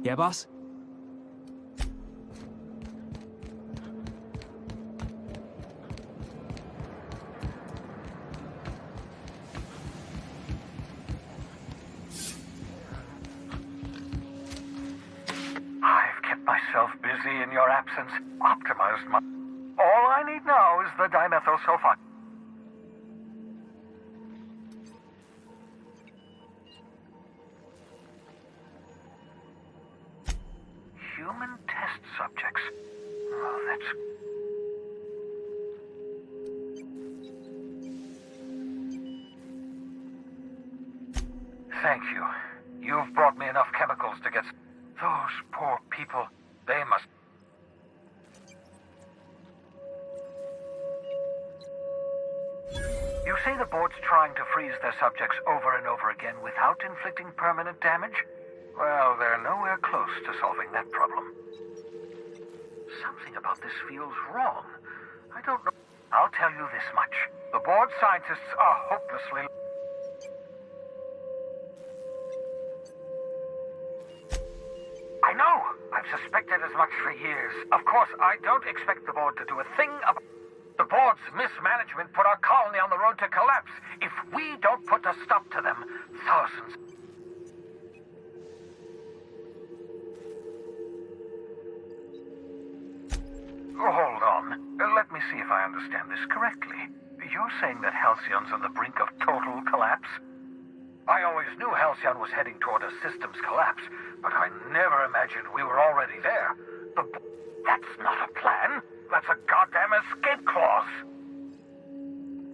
Yeah, boss? I've kept myself busy in your absence, optimized my... All I need now is the dimethyl sulfide. Human test subjects. Oh, that's... Thank you. You've brought me enough chemicals to get... Those poor people, they must... You say the board's trying to freeze their subjects over and over again without inflicting permanent damage? Well, they're nowhere close to solving that problem. Something about this feels wrong. I don't know. I'll tell you this much. The board scientists are hopelessly... I know! I've suspected as much for years. Of course, I don't expect the board to do a thing about... The board's mismanagement put our colony on the road to collapse. If we don't put a stop to them, thousands... Hold on. Let me see if I understand this correctly. You're saying that Halcyon's on the brink of total collapse? I always knew Halcyon was heading toward a systems collapse, but I never imagined we were already there. That's not a plan. That's a goddamn escape clause.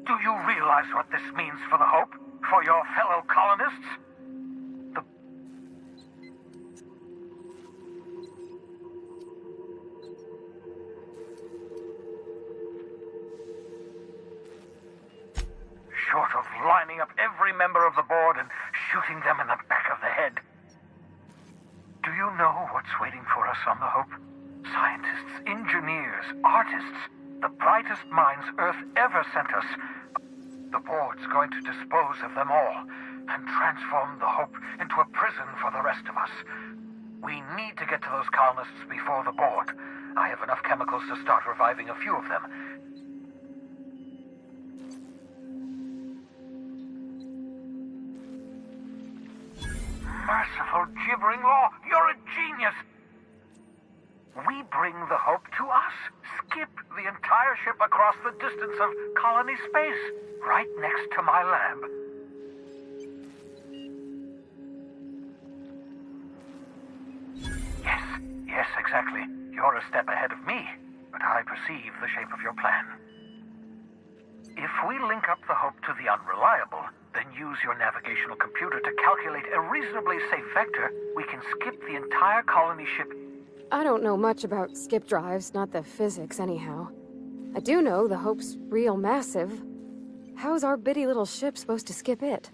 Do you realize what this means for the Hope? For your fellow colonists? Short of lining up every member of the board and shooting them in the back of the head. Do you know what's waiting for us on the Hope? Scientists, engineers, artists, the brightest minds Earth ever sent us. The board's going to dispose of them all and transform the Hope into a prison for the rest of us. We need to get to those colonists before the board. I have enough chemicals to start reviving a few of them. Merciful gibbering law, you're a genius! We bring the Hope to us, skip the entire ship across the distance of colony space, right next to my lab. Yes, exactly. You're a step ahead of me, but I perceive the shape of your plan. If we link up the Hope to the Unreliable, then use your navigational computer to calculate a reasonably safe vector, we can skip the entire colony ship. I don't know much about skip drives, not the physics anyhow. I do know the Hope's real massive. How's our bitty little ship supposed to skip it?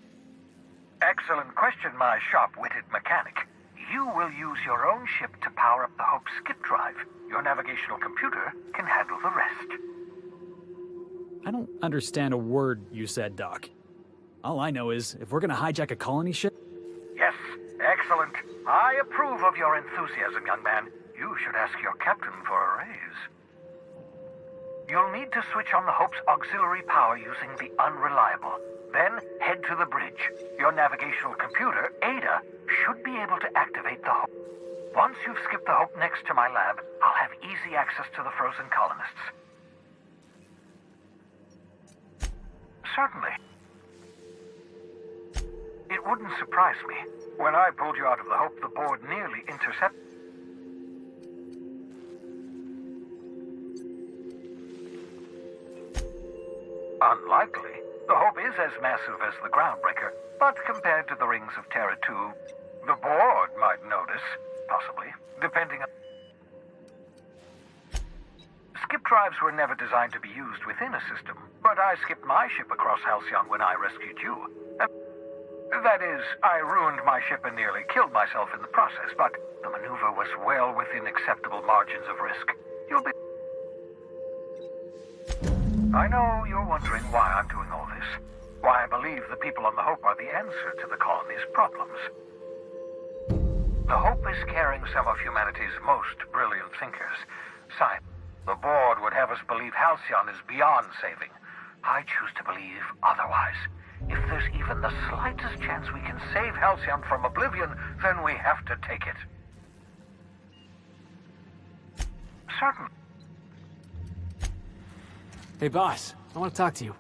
Excellent question, my sharp-witted mechanic. You will use your own ship to power up the Hope's skip drive. Your navigational computer can handle the rest. I don't understand a word you said, Doc. All I know is, if we're gonna hijack a colony ship... Yes, excellent. I approve of your enthusiasm, young man. You should ask your captain for a raise. You'll need to switch on the Hope's auxiliary power using the Unreliable. Then head to the bridge. Your navigational computer, Ada, should be able to activate the Hope. Once you've skipped the Hope next to my lab, I'll have easy access to the frozen colonists. Certainly. It wouldn't surprise me. When I pulled you out of the Hope, the board nearly intercepted... Unlikely. The Hope is as massive as the Groundbreaker, but compared to the rings of Terra 2, the board might notice, possibly, depending on... Skip drives were never designed to be used within a system, but I skipped my ship across Halcyon when I rescued you. That is, I ruined my ship and nearly killed myself in the process, but the maneuver was well within acceptable margins of risk. You'll be... I know you're wondering why I'm doing all this. Why I believe the people on the Hope are the answer to the colony's problems. The Hope is carrying some of humanity's most brilliant thinkers. Science. The board would have us believe Halcyon is beyond saving. I choose to believe otherwise. If there's even the slightest chance we can save Halcyon from oblivion, then we have to take it. Certain. Hey, boss, I want to talk to you.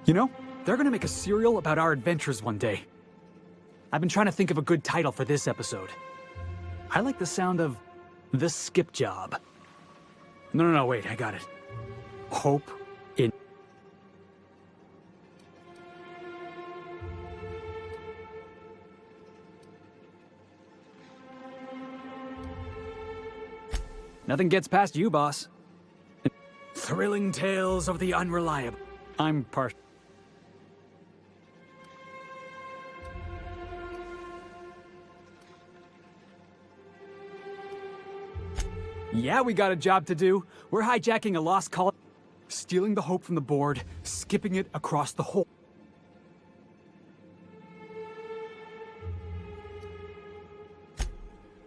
You know, they're gonna make a serial about our adventures one day. I've been trying to think of a good title for this episode. I like the sound of The Skip Job. No, wait, I got it. Hope in... Nothing gets past you, boss. Thrilling tales of the unreliable. I'm partial. Yeah, we got a job to do. We're hijacking a lost call, stealing the Hope from the board, skipping it across the hole.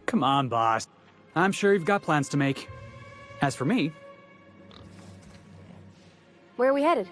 Come on, boss. I'm sure you've got plans to make. As for me... Where are we headed?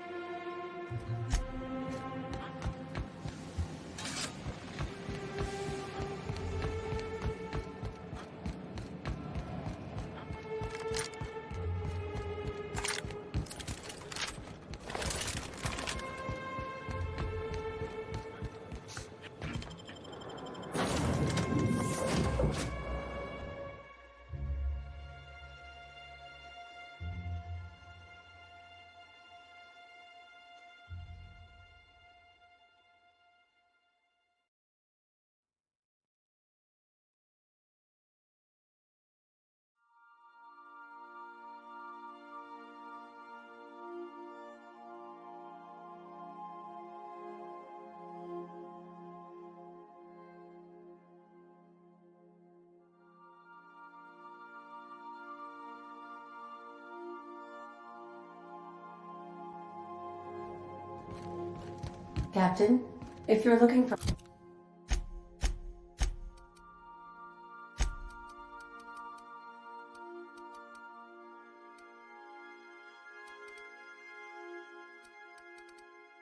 Captain, if you're looking for...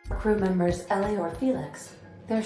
crew members Ellie or Felix, they're...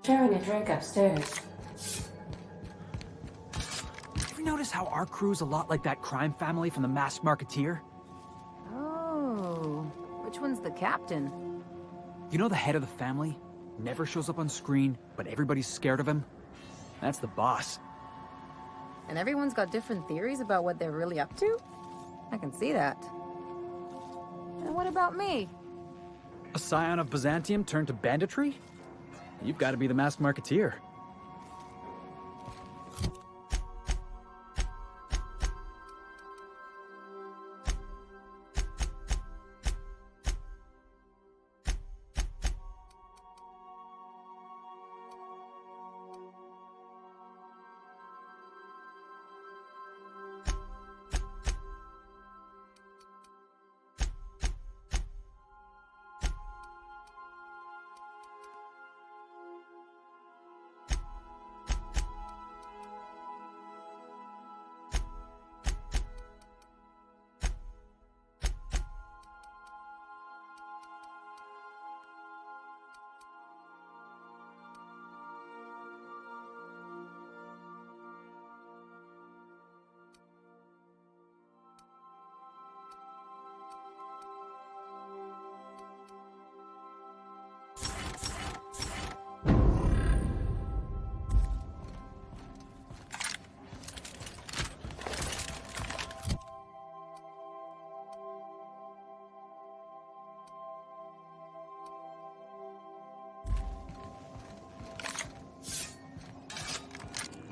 sharing a drink upstairs. Ever notice how our crew's a lot like that crime family from The Masked Marketeer? Oh, which one's the captain? You know the head of the family? Never shows up on screen, but everybody's scared of him? That's the boss. And everyone's got different theories about what they're really up to? I can see that. And what about me? A scion of Byzantium turned to banditry? You've got to be the Masked Marketeer.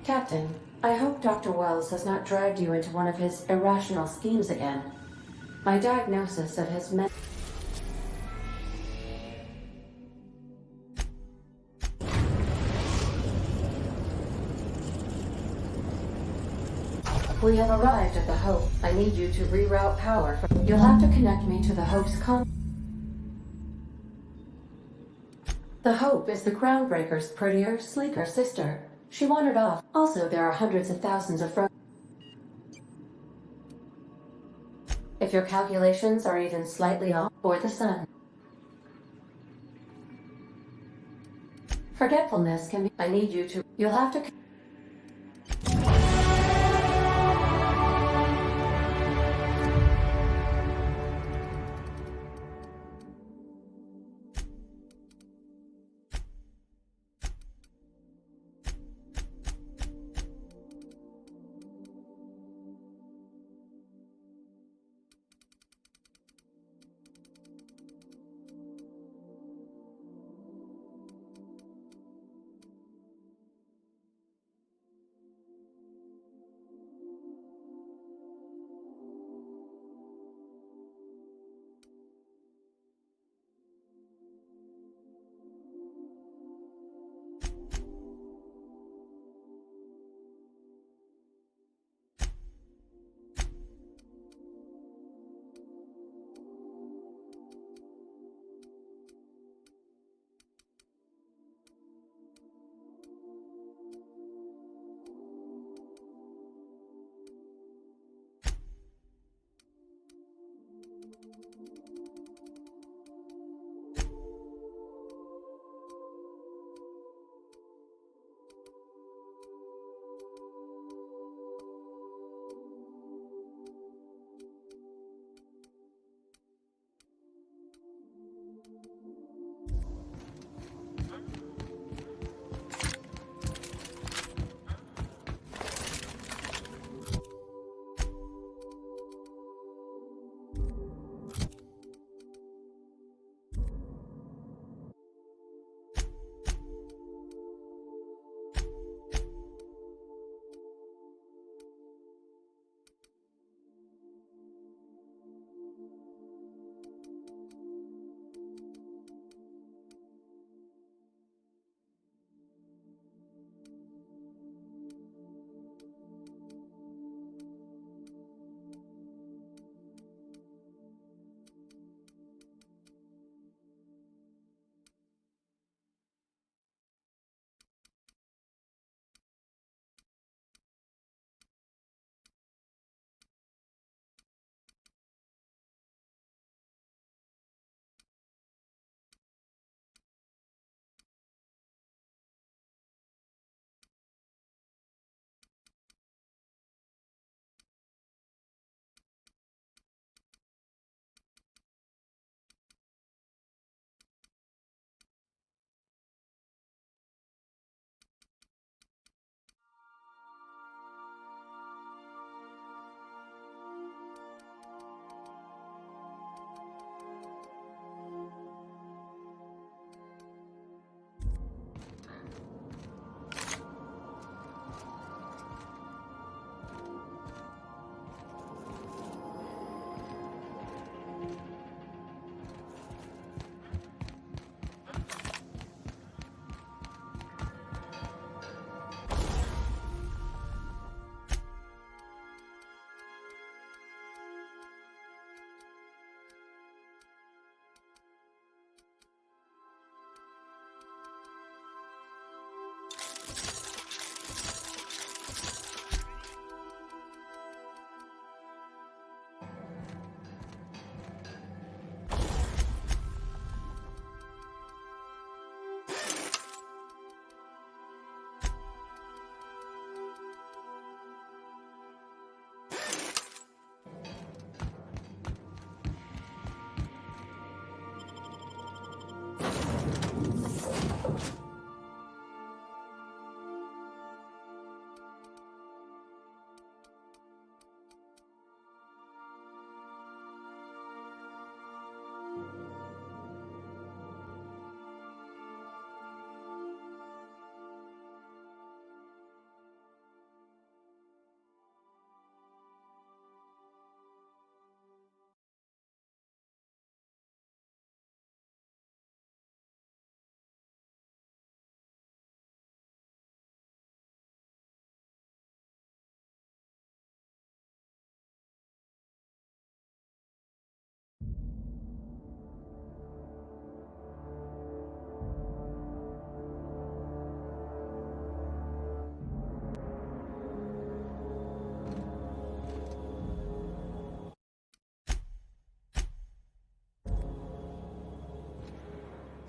Captain, I hope Dr. Wells has not dragged you into one of his irrational schemes again. My diagnosis of his We have arrived at the Hope. I need you to reroute power from... You'll have to connect me to the Hope's The Hope is the Groundbreaker's prettier, sleeker sister. She wandered off. Also, there are hundreds of thousands of If your calculations are even slightly off, or the sun. Forgetfulness can be... I need you to... You'll have to...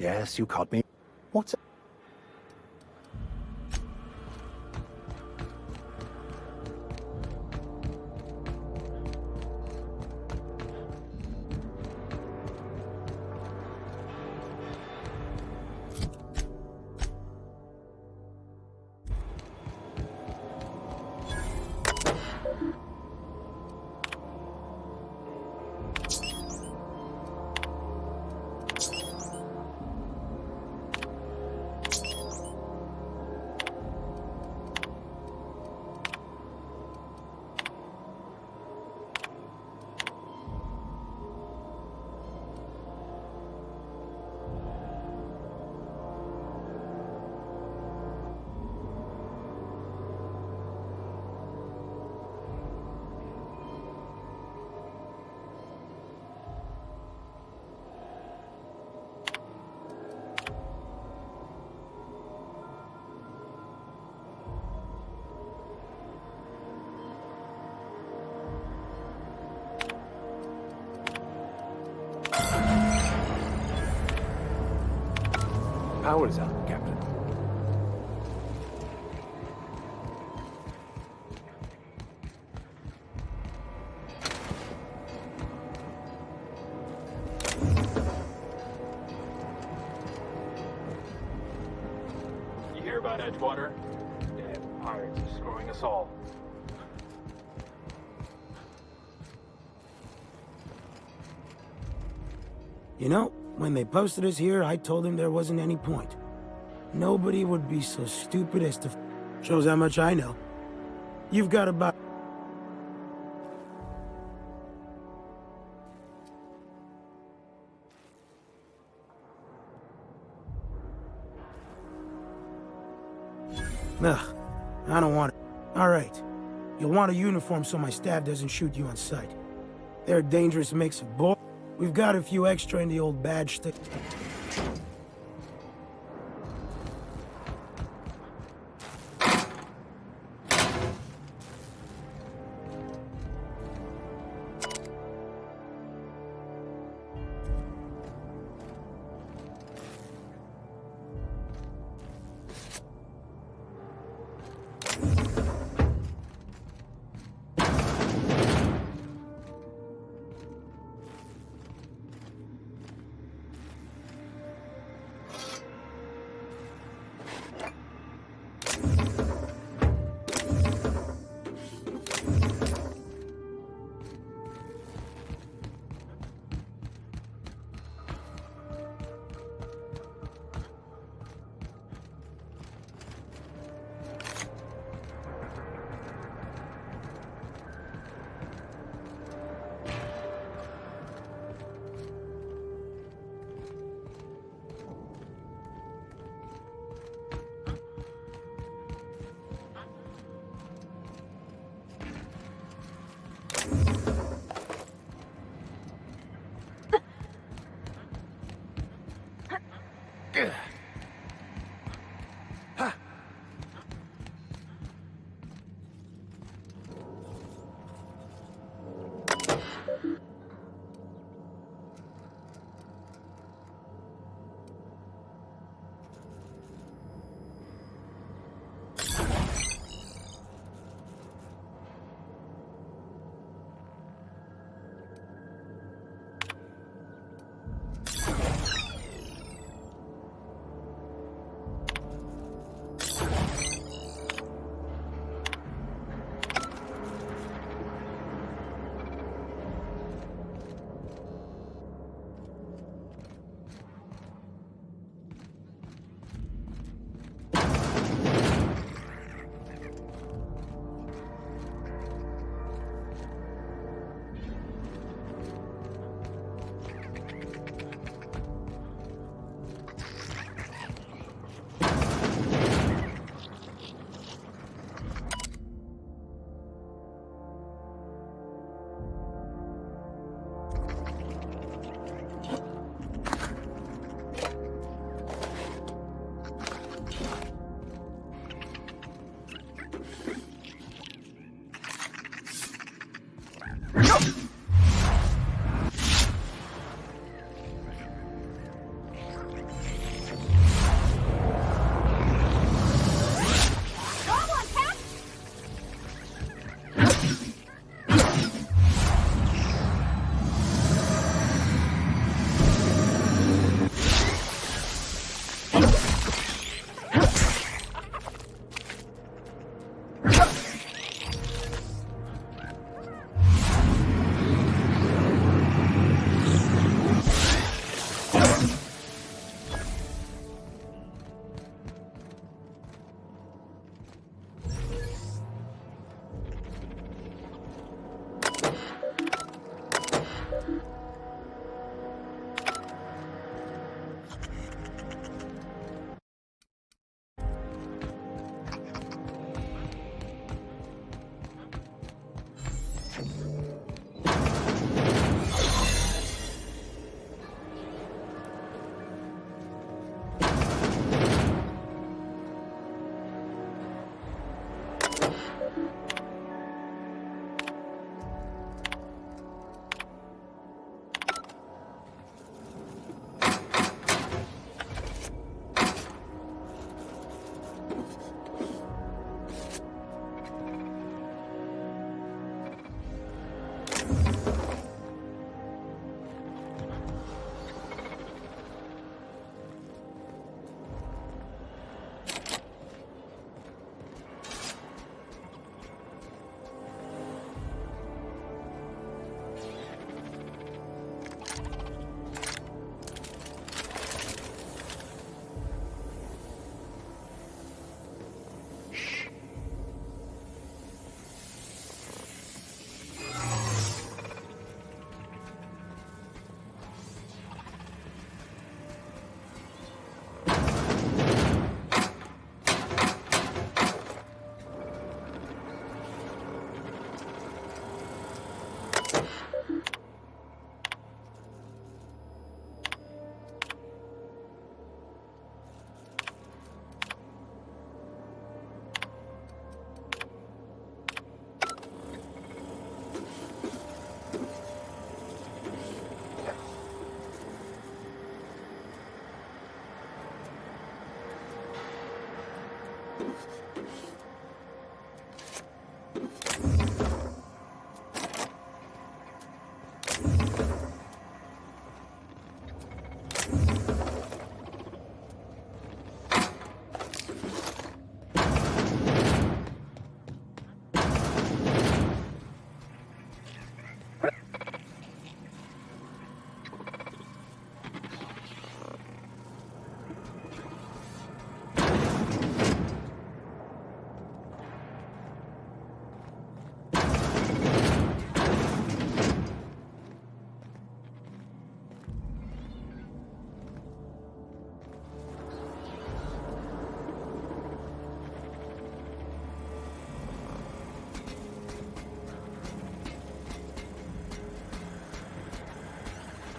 Yes, you caught me. What's... Power is out, Captain. You hear about Edgewater? Damn pirates are screwing us all. You know, when they posted us here, I told them there wasn't any point. Nobody would be so stupid as to... Shows how much I know. You've got about... Ugh, I don't want it. All right. You'll want a uniform so my staff doesn't shoot you on sight. They're a dangerous mix of bull... We've got a few extra in the old badge stick.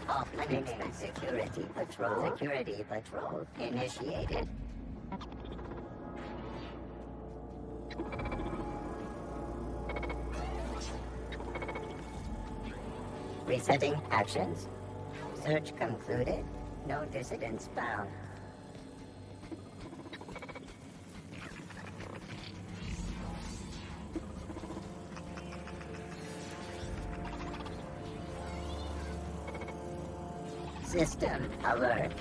Opening security patrol. Security patrol initiated. Resetting actions. Search concluded. No dissidents found. System alert.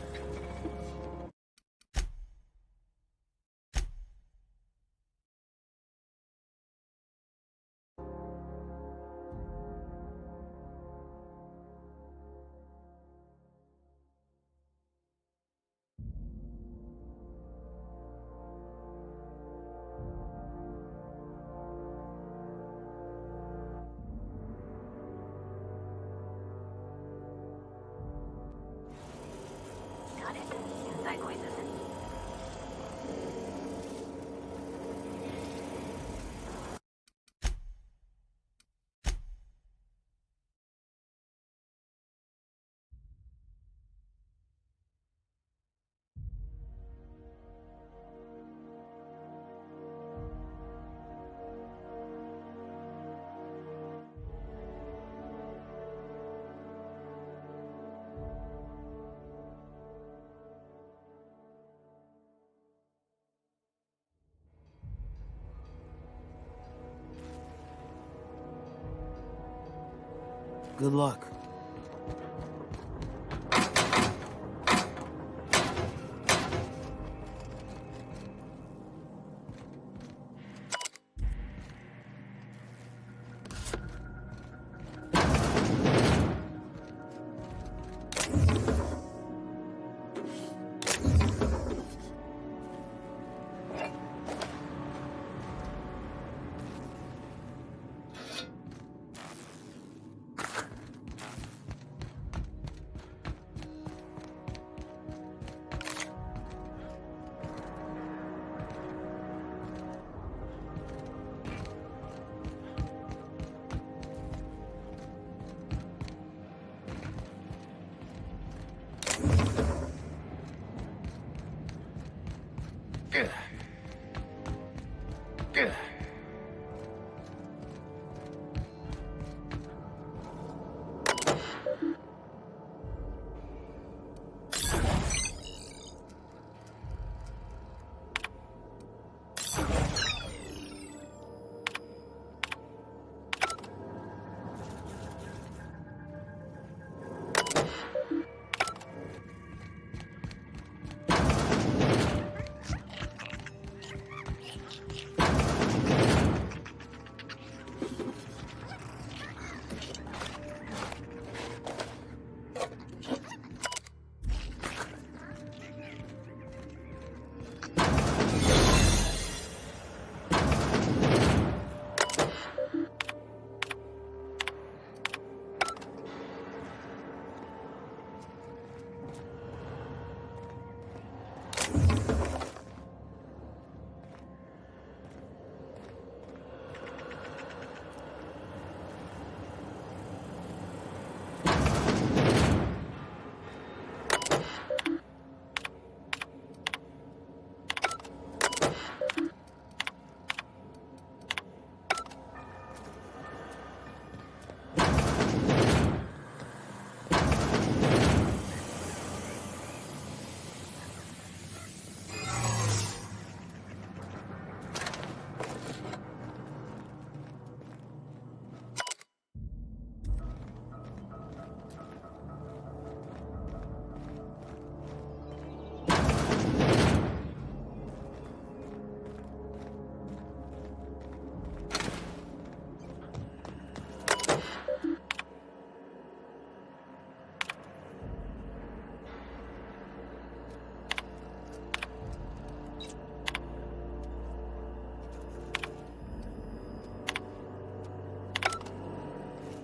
Good luck.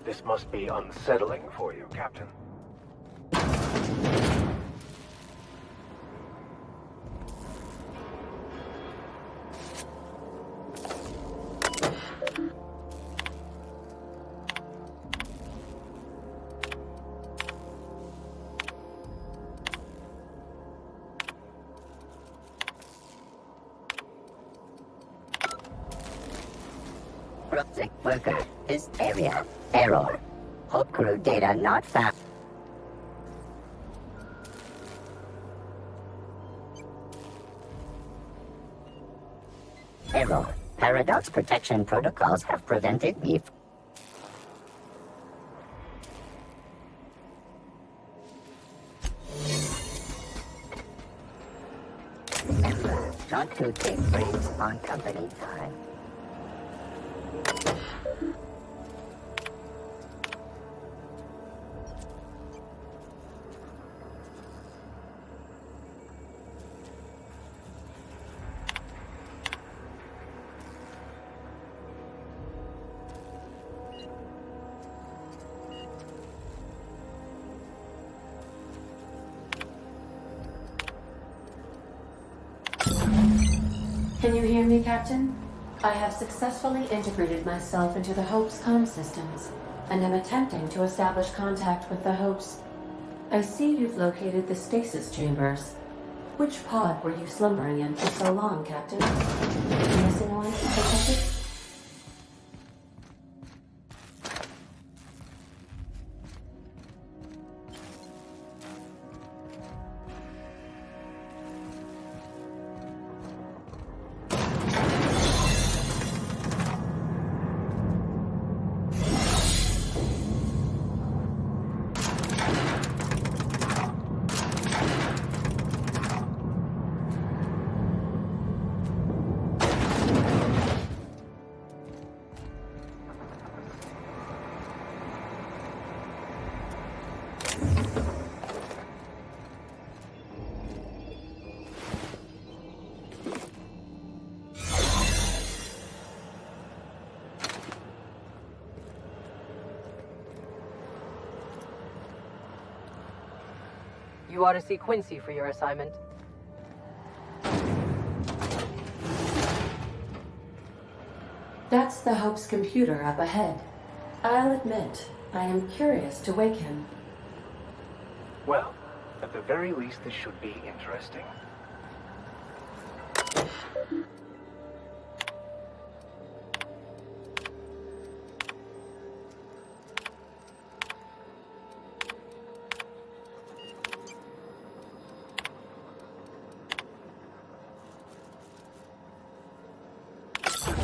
This must be unsettling for you, Captain. Project worker, this area. Error. Hope crew data not found. Error. Paradox protection protocols have prevented me from... Remember, not to take breaks on company time. Can you hear me, Captain? I have successfully integrated myself into the Hope's comm systems, and am attempting to establish contact with the Hope's... I see you've located the stasis chambers. Which pod were you slumbering in for so long, Captain? Missing one, Detective? You ought to see Quincy for your assignment. That's the Hope's computer up ahead. I'll admit, I am curious to wake him. Well, at the very least, this should be interesting.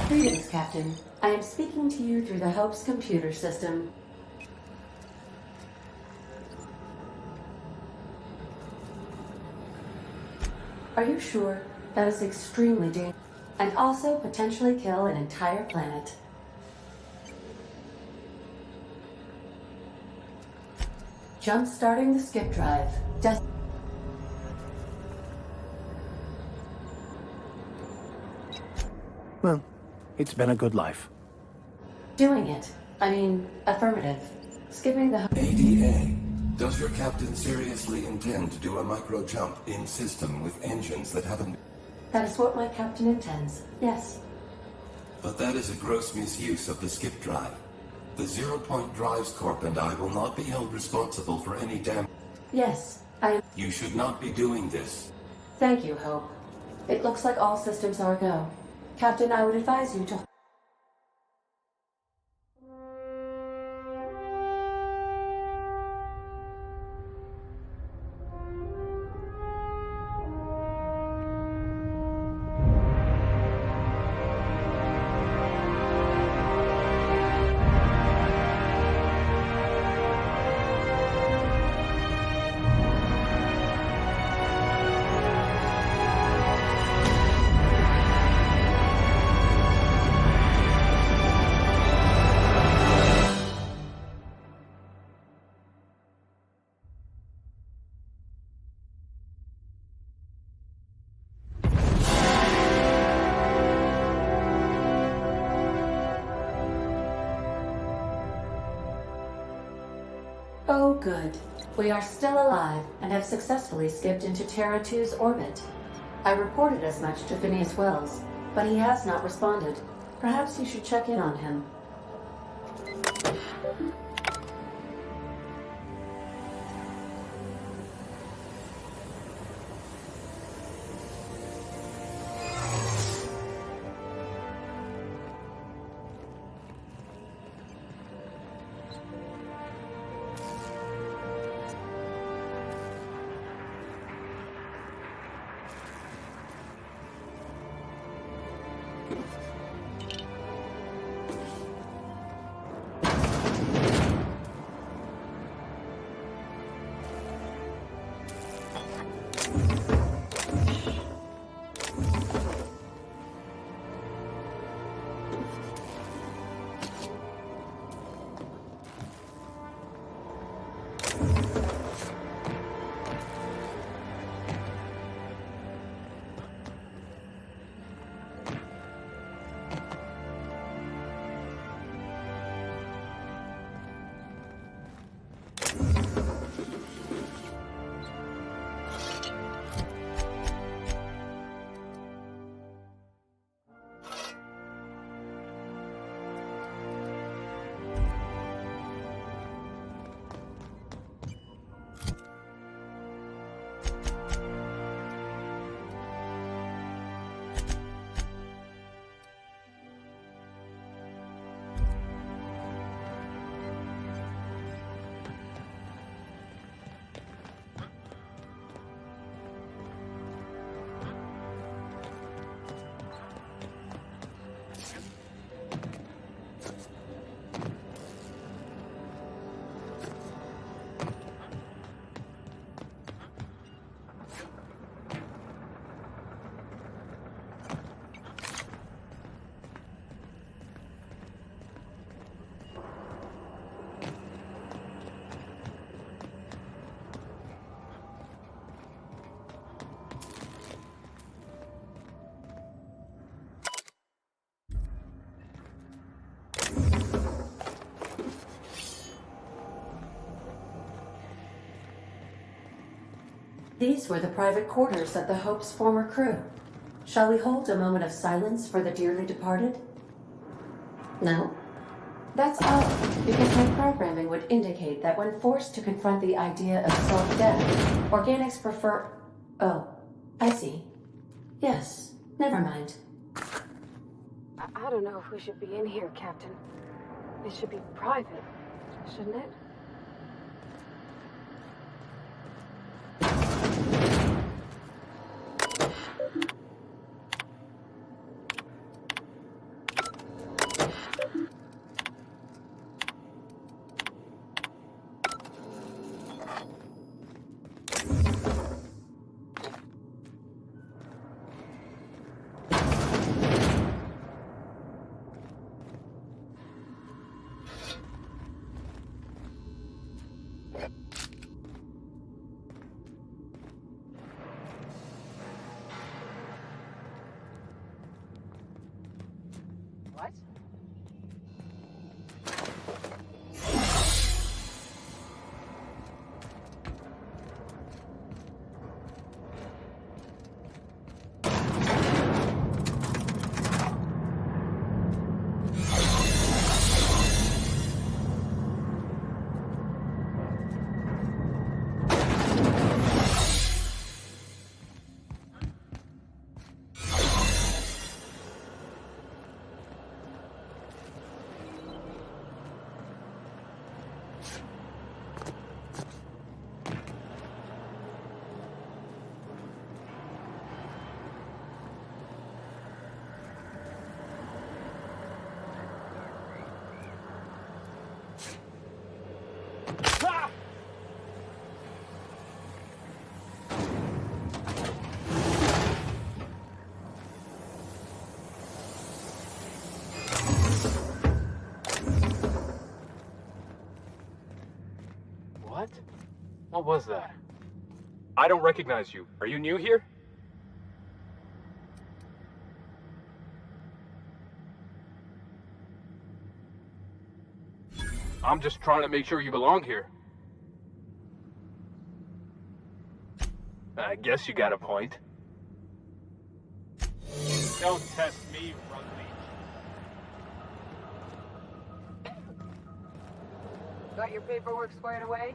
Greetings, Captain. I am speaking to you through the Hope's computer system. Are you sure? That is extremely dangerous, and also potentially kill an entire planet. Jump-starting the skip drive. Well, it's been a good life. Doing it. I mean, affirmative. Skipping the... ADA, does your captain seriously intend to do a micro jump in system with engines that haven't... That is what my captain intends, yes. But that is a gross misuse of the skip drive. The Zero Point Drives Corp and I will not be held responsible for any damage. Yes, I am... You should not be doing this. Thank you, Hope. It looks like all systems are go. Captain, I would advise you to... Good. We are still alive and have successfully skipped into Terra 2's orbit. I reported as much to Phineas Wells, but he has not responded. Perhaps you should check in on him. These were the private quarters of the Hope's former crew. Shall we hold a moment of silence for the dearly departed? No? That's odd, because my programming would indicate that when forced to confront the idea of self-death, organics prefer... Oh, I see. Yes, never mind. I don't know if we should be in here, Captain. It should be private, shouldn't it? What? What? What was that? I don't recognize you. Are you new here? I'm just trying to make sure you belong here. guess you got a point. Don't test me, Rugby. Got your paperwork squared away?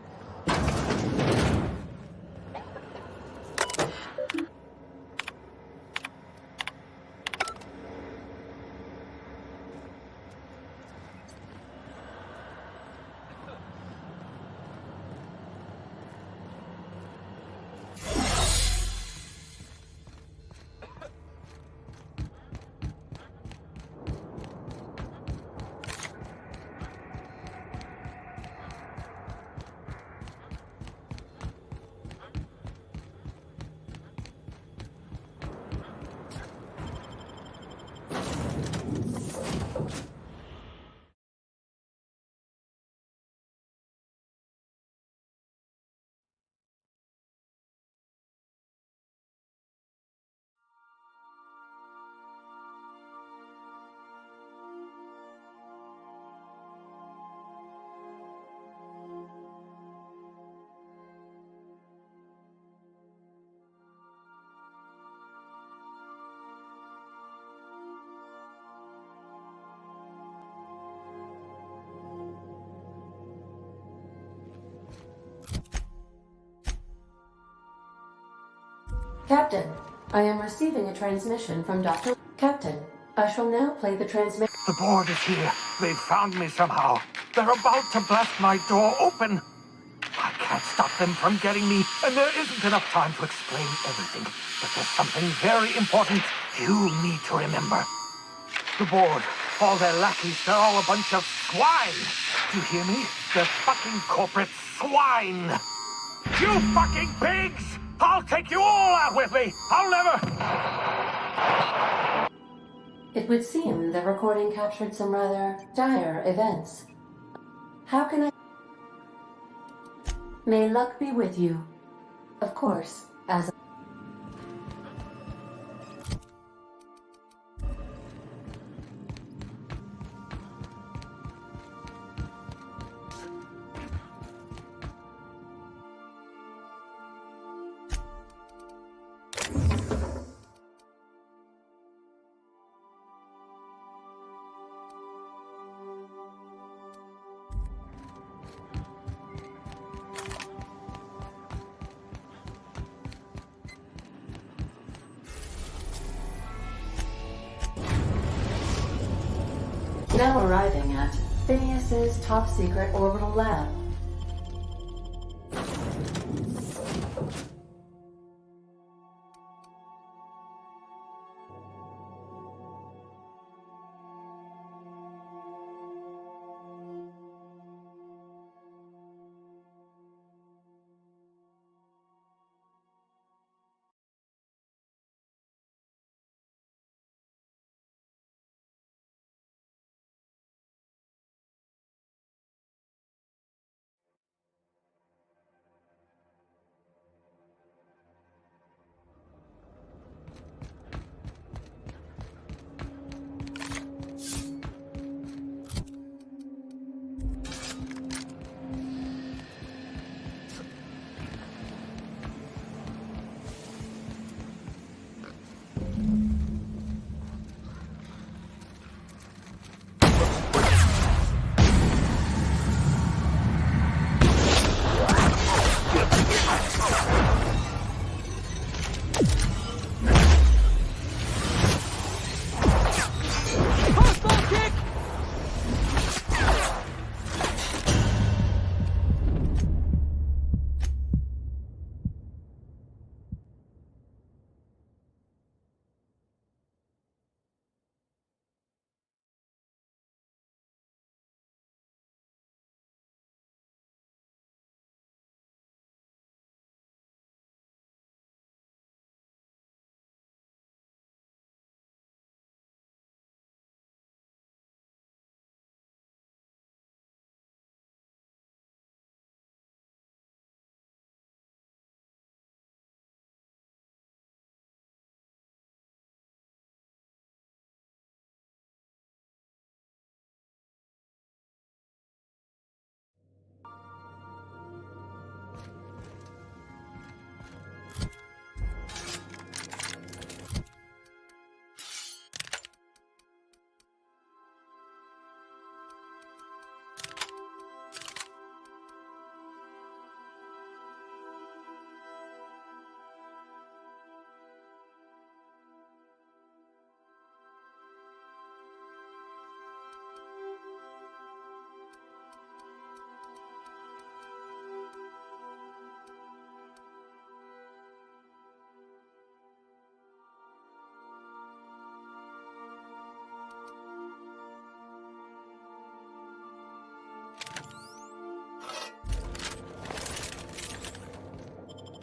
Captain, I am receiving a transmission from Dr. Captain, I shall now play the transmission. The board is here. They've found me somehow. They're about to blast my door open. I can't stop them from getting me, and there isn't enough time to explain everything. But there's something very important you need to remember. The board, all their lackeys, they're all a bunch of swine. Do you hear me? They're fucking corporate swine. You fucking pigs! I'll take you all out with me! I'll never... It would seem the recording captured some rather dire events. How can I... May luck be with you. Of course, as... Now arriving at Phineas's top secret orbital lab.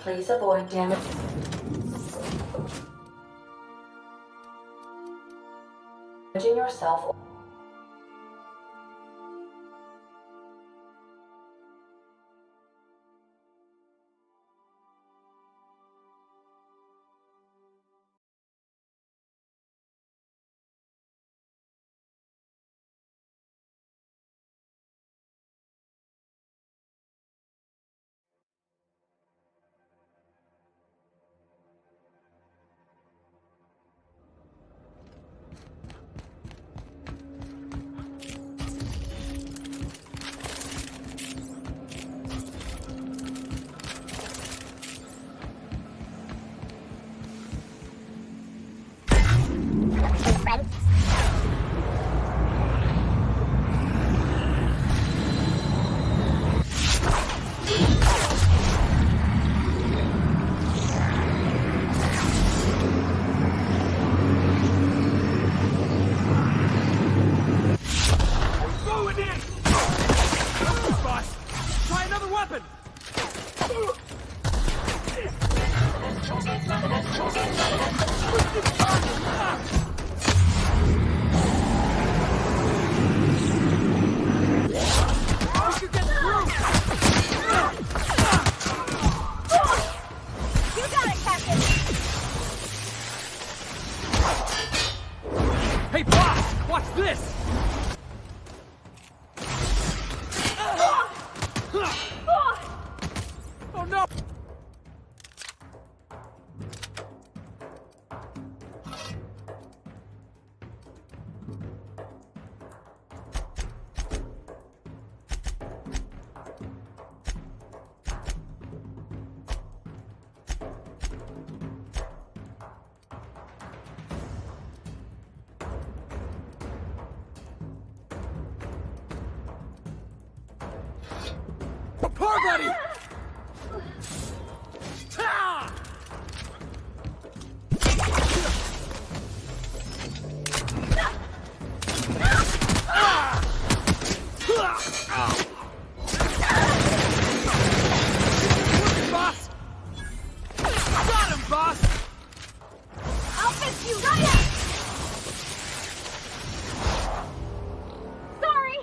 Please avoid damage. Damaging yourself. Hey, boss! Watch this! Oh no! Poor buddy! Ta! Boss! Got him, boss! I'll fix you right up! Sorry!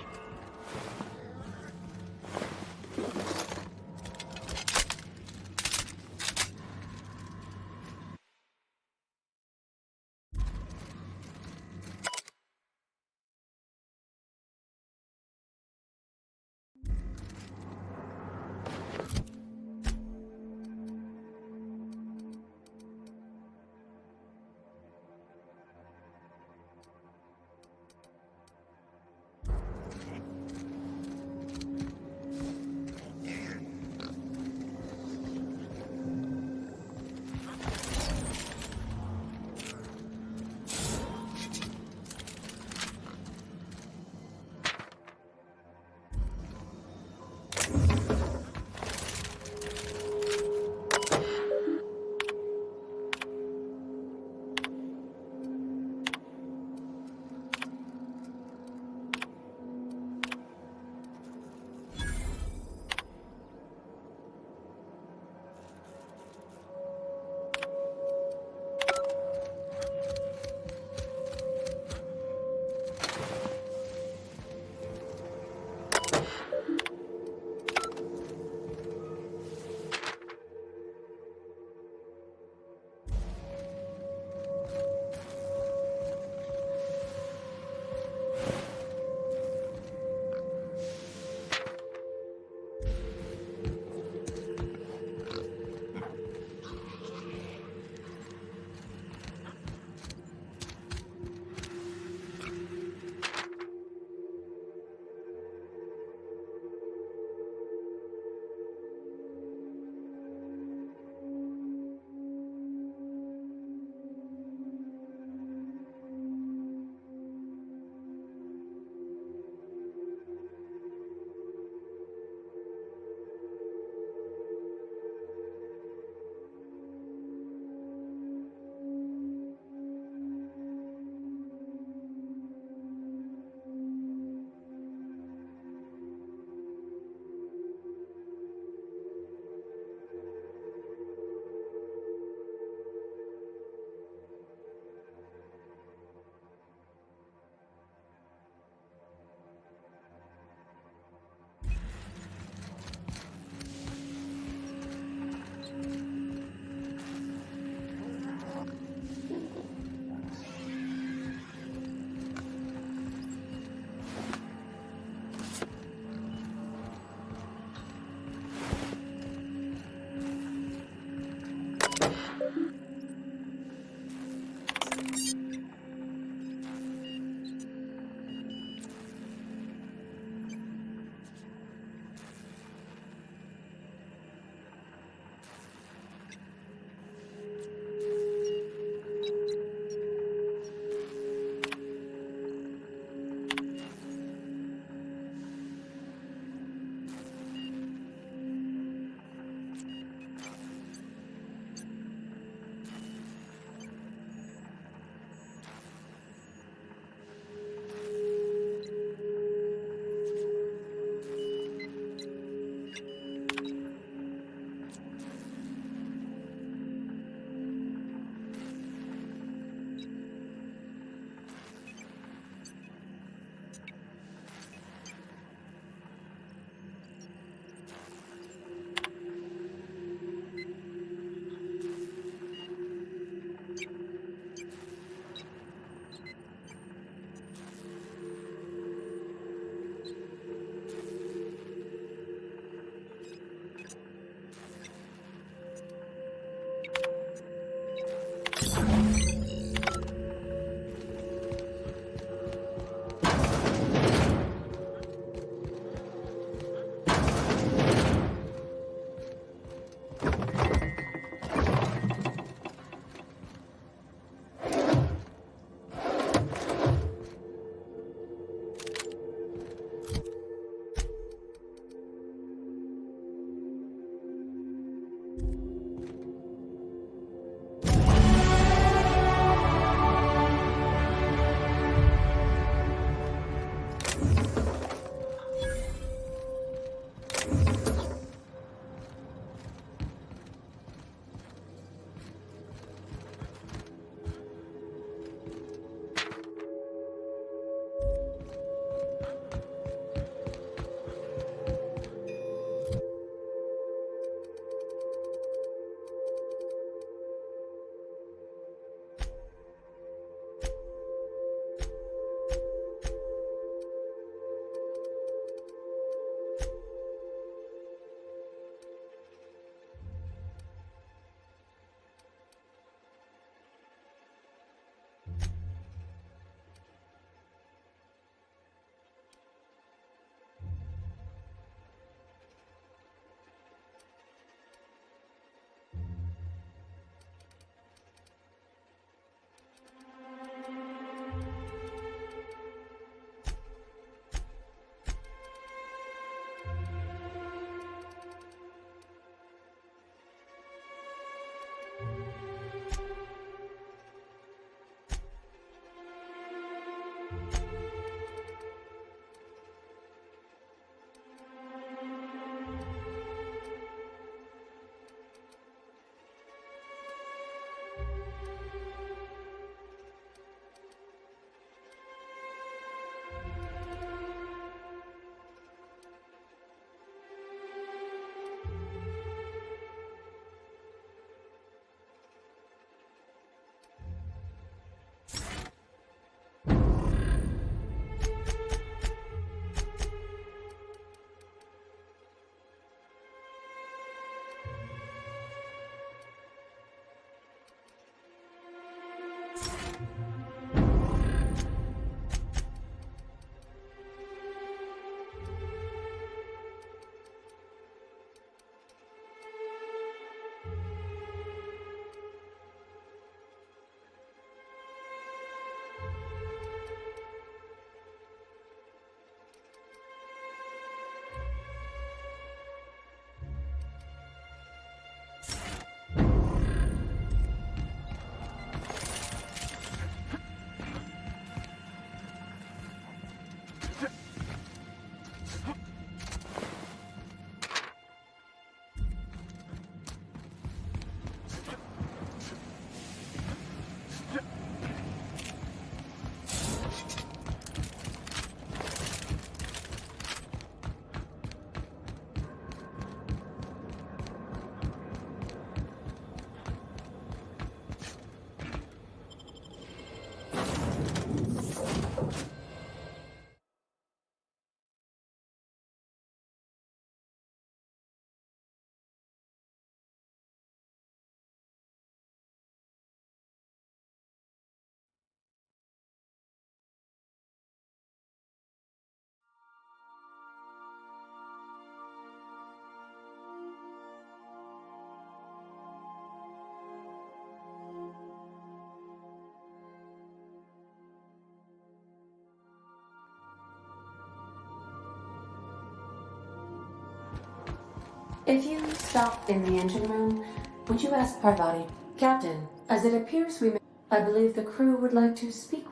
If you stop in the engine room, would you ask Parvati? Captain, as it appears we may... I believe the crew would like to speak.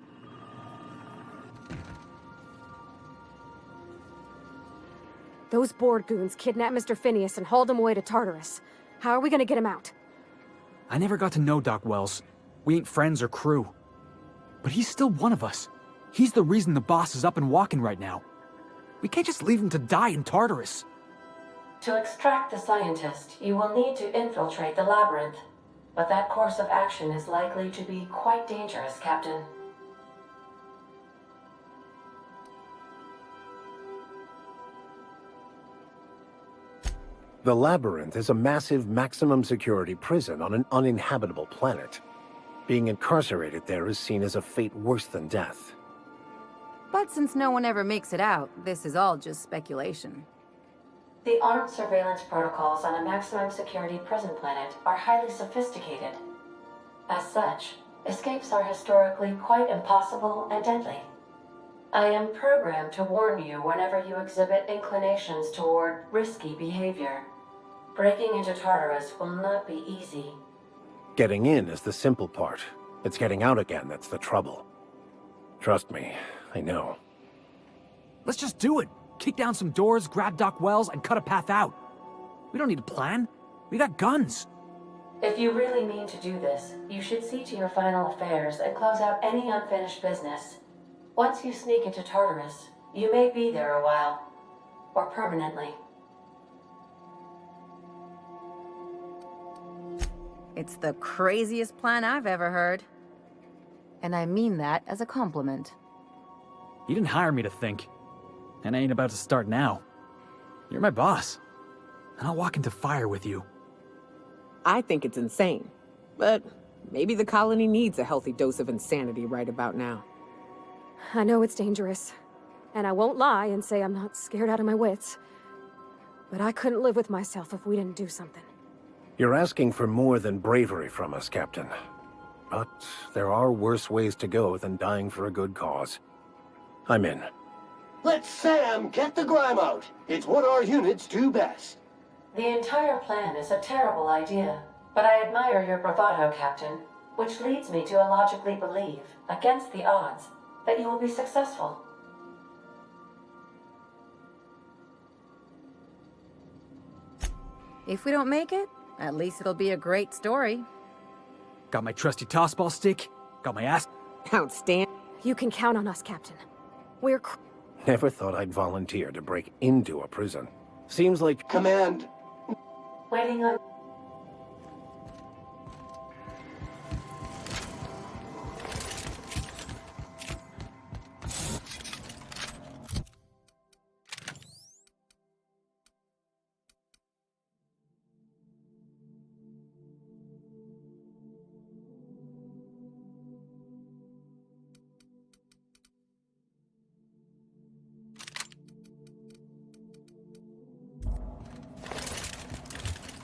Those board goons kidnapped Mr. Phineas and hauled him away to Tartarus. How are we gonna get him out? I never got to know Doc Wells. We ain't friends or crew. But he's still one of us. He's the reason the boss is up and walking right now. We can't just leave him to die in Tartarus. To extract the scientist, you will need to infiltrate the labyrinth. But that course of action is likely to be quite dangerous, Captain. The labyrinth is a massive maximum security prison on an uninhabitable planet. Being incarcerated there is seen as a fate worse than death. But since no one ever makes it out, this is all just speculation. The armed surveillance protocols on a maximum security prison planet are highly sophisticated. As such, escapes are historically quite impossible and deadly. I am programmed to warn you whenever you exhibit inclinations toward risky behavior. Breaking into Tartarus will not be easy. Getting in is the simple part. It's getting out again that's the trouble. Trust me, I know. Let's just do it. Kick down some doors, grab Doc Wells, and cut a path out. We don't need a plan. We got guns. If you really mean to do this, you should see to your final affairs and close out any unfinished business. Once you sneak into Tartarus, you may be there a while. Or permanently. It's the craziest plan I've ever heard. And I mean that as a compliment. You didn't hire me to think. And I ain't about to start now. You're my boss. And I'll walk into fire with you. I think it's insane. But maybe the colony needs a healthy dose of insanity right about now. I know it's dangerous. And I won't lie and say I'm not scared out of my wits. But I couldn't live with myself if we didn't do something. You're asking for more than bravery from us, Captain. But there are worse ways to go than dying for a good cause. I'm in. Let Sam get the grime out. It's what our units do best. The entire plan is a terrible idea, but I admire your bravado, Captain, which leads me to illogically believe, against the odds, that you will be successful. If we don't make it, at least it'll be a great story. Got my trusty tossball stick. Got my ass. Outstanding. You can count on us, Captain. We're Never thought I'd volunteer to break into a prison. Seems like... Command. Waiting on...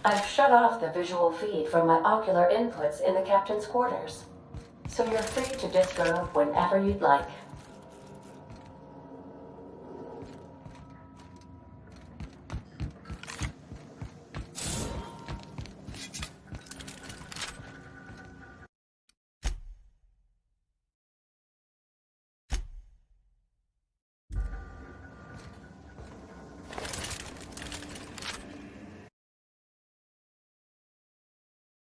I've shut off the visual feed from my ocular inputs in the captain's quarters, so you're free to disrobe whenever you'd like.